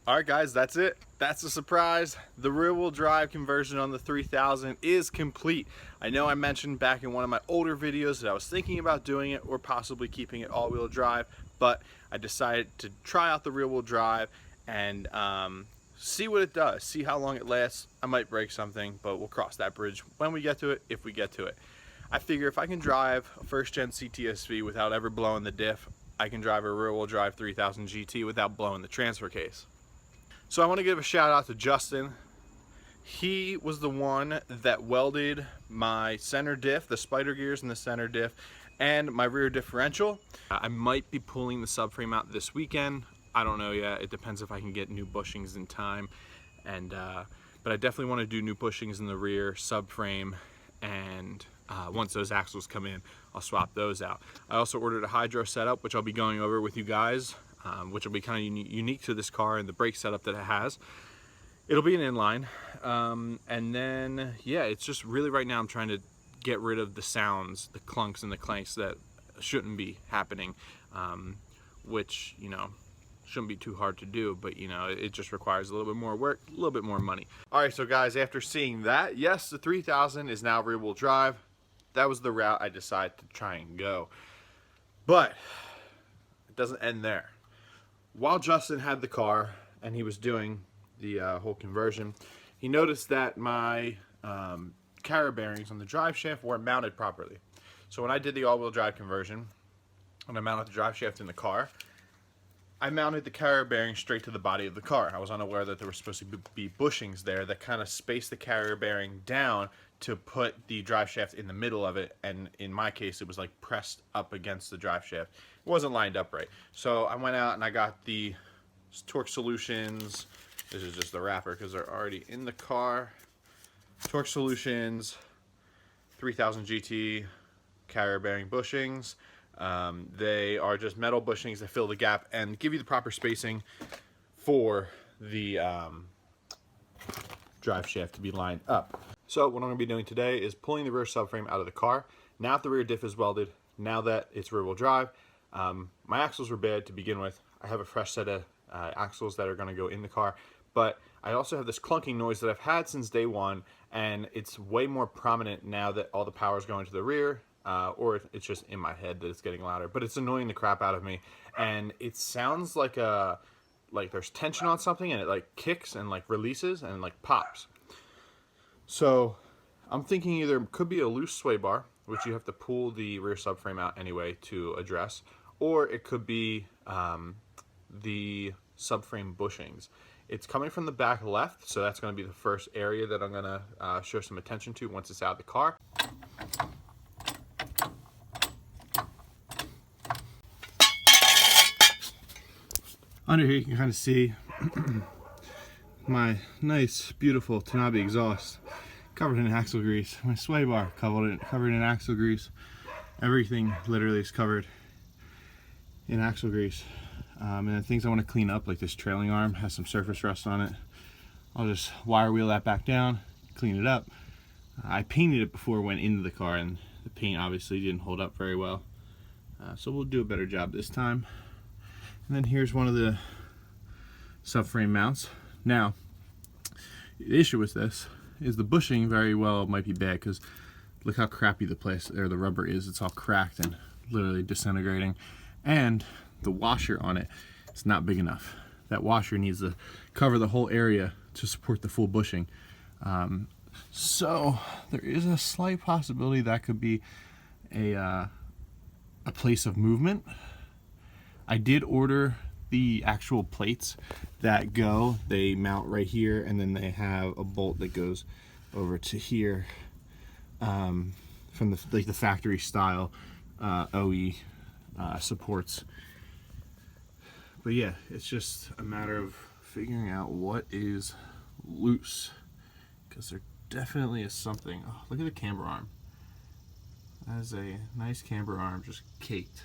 Alright guys, that's it. That's a surprise. The rear-wheel drive conversion on the 3000 is complete. I know I mentioned back in one of my older videos that I was thinking about doing it or possibly keeping it all-wheel drive, but I decided to try out the rear-wheel drive and see what it does, see how long it lasts. I might break something, but we'll cross that bridge when we get to it, if we get to it. I figure if I can drive a first-gen CTSV without ever blowing the diff, I can drive a rear-wheel drive 3000 GT without blowing the transfer case. So I want to give a shout out to Justin. He was the one that welded my center diff, the spider gears in the center diff, and my rear differential. I might be pulling the subframe out this weekend. I don't know yet. It depends if I can get new bushings in time. But I definitely want to do new bushings in the rear subframe, and once those axles come in, I'll swap those out. I also ordered a hydro setup, which I'll be going over with you guys. Which will be kind of unique to this car and the brake setup that it has. It'll be an inline, and then yeah, it's just really right now I'm trying to get rid of the sounds, the clunks and the clanks that shouldn't be happening, which, you know, shouldn't be too hard to do, but you know, it just requires a little bit more work, a little bit more money. All right, so guys, after seeing that, yes, the 3000 is now rear-wheel drive. That was the route I decided to try and go, but it doesn't end there. While Justin had the car and he was doing the whole conversion, he noticed that my carrier bearings on the drive shaft weren't mounted properly. So when I did the all-wheel drive conversion, when I mounted the drive shaft in the car, I mounted the carrier bearing straight to the body of the car. I was unaware that there were supposed to be bushings there that kind of spaced the carrier bearing down to put the drive shaft in the middle of it, and in my case it was like pressed up against the drive shaft. It wasn't lined up right. So I went out and I got the Torque Solutions. This is just the wrapper because they're already in the car. Torque Solutions 3000 GT carrier bearing bushings. They are just metal bushings that fill the gap and give you the proper spacing for the drive shaft to be lined up. So what I'm going to be doing today is pulling the rear subframe out of the car. Now that the rear diff is welded, now that it's rear-wheel drive, my axles were bad to begin with. I have a fresh set of axles that are going to go in the car, but I also have this clunking noise that I've had since day one, and it's way more prominent now that all the power is going to the rear, or it's just in my head that it's getting louder, but it's annoying the crap out of me, and it sounds like there's tension on something, and it like kicks and like releases and like pops. So I'm thinking either it could be a loose sway bar, which you have to pull the rear subframe out anyway to address, or it could be the subframe bushings. It's coming from the back left, so that's going to be the first area that I'm going to show some attention to once it's out of the car. Under here you can kind of see my nice, beautiful Tanabe exhaust covered in axle grease. My sway bar covered in axle grease. Everything literally is covered in axle grease. And the things I want to clean up, like this trailing arm, has some surface rust on it. I'll just wire wheel that back down, clean it up. I painted it before it went into the car, and the paint obviously didn't hold up very well. So we'll do a better job this time. And then here's one of the subframe mounts. Now, the issue with this is the bushing very well might be bad, because look how crappy the rubber is. It's all cracked and literally disintegrating. And the washer on it, it's not big enough. That washer needs to cover the whole area to support the full bushing. So there is a slight possibility that could be a place of movement. I did order the actual plates that go. They mount right here, and then they have a bolt that goes over to here, from the factory style OE supports. But yeah, it's just a matter of figuring out what is loose, because there definitely is something. Oh, look at the camber arm. That is a nice camber arm, just caked.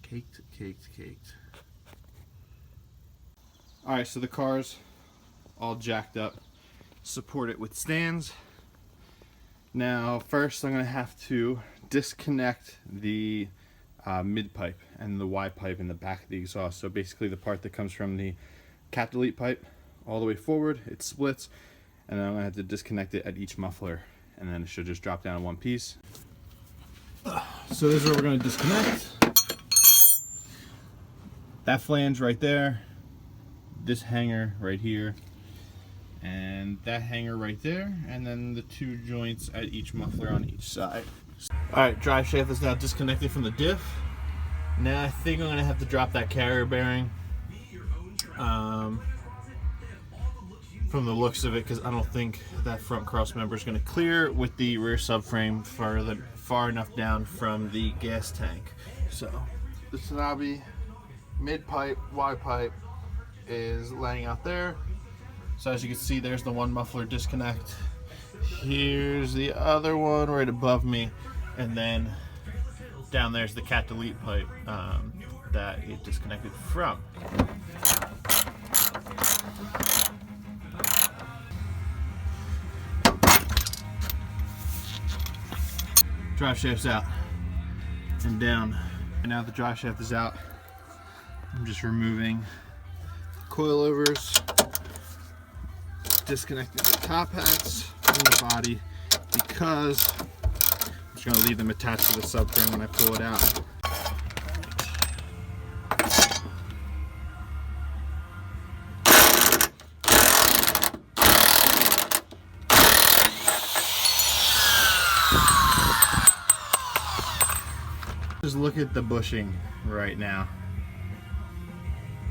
Caked. Alright, so the car's all jacked up. Support it with stands. Now, first I'm going to have to disconnect the mid pipe and the Y pipe in the back of the exhaust. So basically the part that comes from the cat delete pipe all the way forward, it splits, and then I'm gonna have to disconnect it at each muffler, and then it should just drop down in one piece. So this is where we're gonna disconnect. That flange right there, this hanger right here, and that hanger right there, and then the 2 joints at each muffler on each side. Alright, drive shaft is now disconnected from the diff. Now I think I'm gonna have to drop that carrier bearing from the looks of it, because I don't think that front cross member is going to clear with the rear subframe far enough down from the gas tank. So the Tsunabe mid pipe, Y pipe is laying out there. So as you can see, there's the one muffler disconnect. Here's the other one right above me, and then down there's the cat delete pipe that it disconnected from. Drive shaft's out and down, and now the drive shaft is out. I'm just removing coilovers, disconnecting the top hats from the body, because I'm just going to leave them attached to the subframe when I pull it out. Just look at the bushing right now.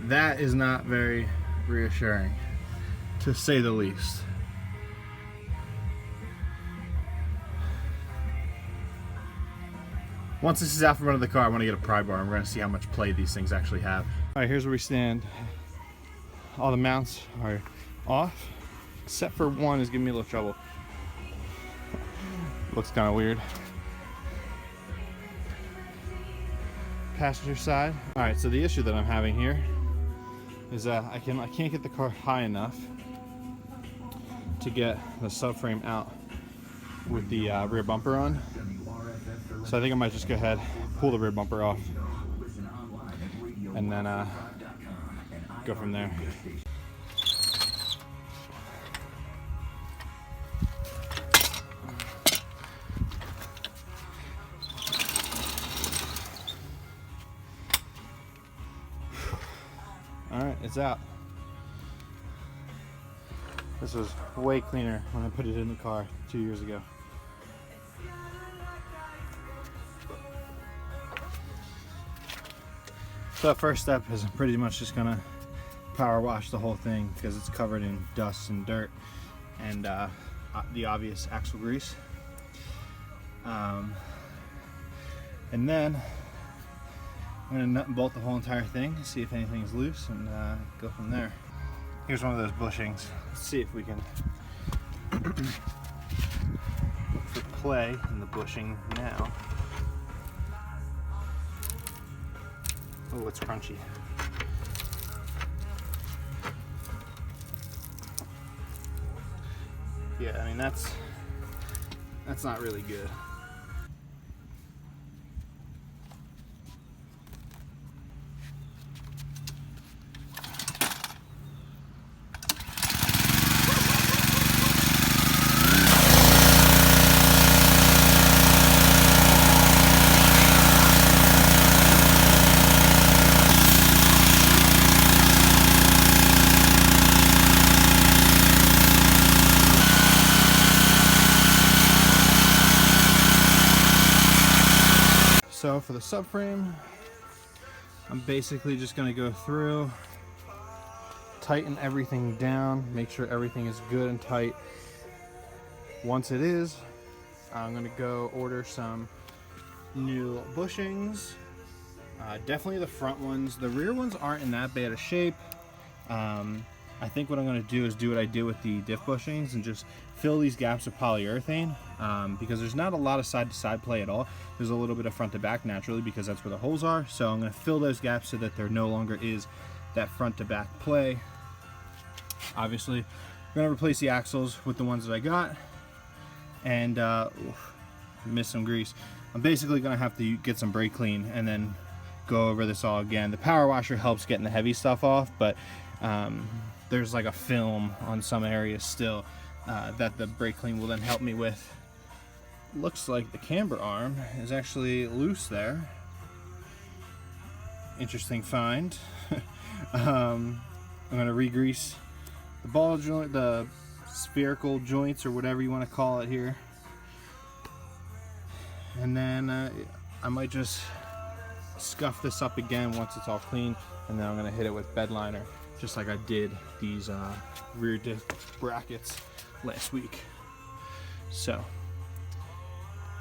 That is not very reassuring, to say the least. Once this is out from under the car, I want to get a pry bar and we're going to see how much play these things actually have. Alright, here's where we stand. All the mounts are off, except for one is giving me a little trouble. Looks kind of weird. Passenger side. All right, so the issue that I'm having here is that I can't get the car high enough to get the subframe out with the rear bumper on. So I think I might just go ahead, pull the rear bumper off, and then go from there. Alright, it's out. This was way cleaner when I put it in the car 2 years ago. So that first step is I'm pretty much just gonna power wash the whole thing because it's covered in dust and dirt and the obvious axle grease. And then I'm gonna nut and bolt the whole entire thing, see if anything's loose, and go from there. Here's one of those bushings. Let's see if we can look for play in the bushing now. Oh, it's crunchy. Yeah, I mean that's not really good. So for the subframe, I'm basically just going to go through, tighten everything down, make sure everything is good and tight. Once it is, I'm going to go order some new bushings. Definitely the front ones. The rear ones aren't in that bad a shape. I think what I'm going to do is do what I did with the diff bushings and just fill these gaps with polyurethane, because there's not a lot of side-to-side play at all. There's a little bit of front-to-back naturally because that's where the holes are. So I'm going to fill those gaps so that there no longer is that front-to-back play. Obviously, I'm going to replace the axles with the ones that I got, and miss some grease. I'm basically gonna have to get some brake clean and then go over this all again. The power washer helps getting the heavy stuff off, but there's like a film on some areas still that the brake clean will then help me with. Looks like the camber arm is actually loose there. Interesting find. I'm gonna re-grease the ball joint, the spherical joints, or whatever you want to call it here, and then I might just scuff this up again once it's all clean, and then I'm gonna hit it with bed liner, just like I did these rear disc brackets last week. So,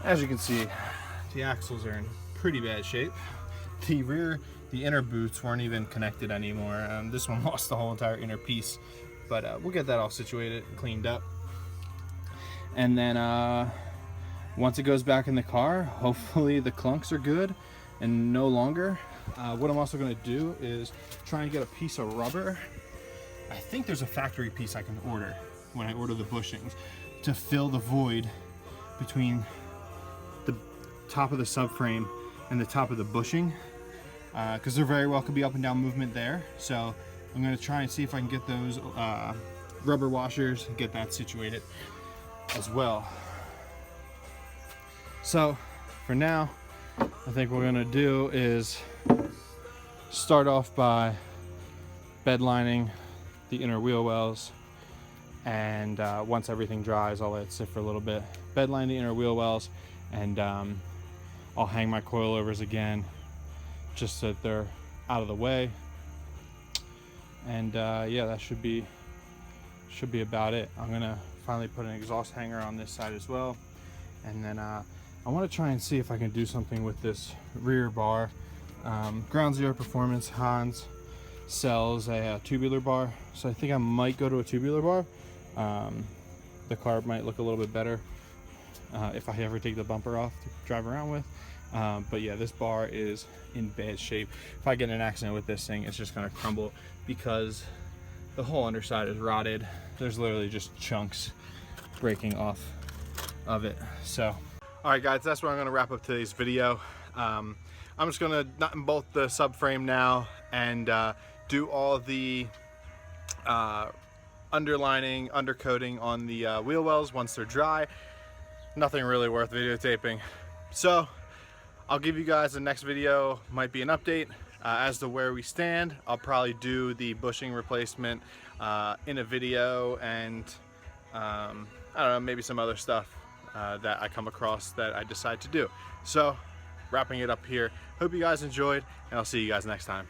as you can see, the axles are in pretty bad shape. The inner boots weren't even connected anymore. This one lost the whole entire inner piece, but we'll get that all situated and cleaned up. And then once it goes back in the car, hopefully the clunks are good and no longer. What I'm also going to do is try and get a piece of rubber. I think there's a factory piece I can order when I order the bushings to fill the void between the top of the subframe and the top of the bushing, because there very well could be up and down movement there. So I'm going to try and see if I can get those rubber washers and get that situated as well. So for now, I think what we're going to do is start off by bed lining the inner wheel wells, and once everything dries, I'll let it sit for a little bit. Bed line the inner wheel wells, and I'll hang my coilovers again, just so that they're out of the way. And yeah, that should be about it. I'm gonna finally put an exhaust hanger on this side as well, and then I want to try and see if I can do something with this rear bar. Ground Zero Performance Hans sells a tubular bar, so I think I might go to a tubular bar. The car might look a little bit better if I ever take the bumper off to drive around with. But yeah, this bar is in bad shape. If I get in an accident with this thing, it's just gonna crumble because the whole underside is rotted. There's literally just chunks breaking off of it. So, all right guys, that's where I'm gonna wrap up today's video. I'm just gonna nut and bolt the subframe now and do all the underlining, undercoating on the wheel wells once they're dry. Nothing really worth videotaping. So I'll give you guys the next video, might be an update as to where we stand. I'll probably do the bushing replacement in a video, and I don't know, maybe some other stuff that I come across that I decide to do. So wrapping it up here. Hope you guys enjoyed, and I'll see you guys next time.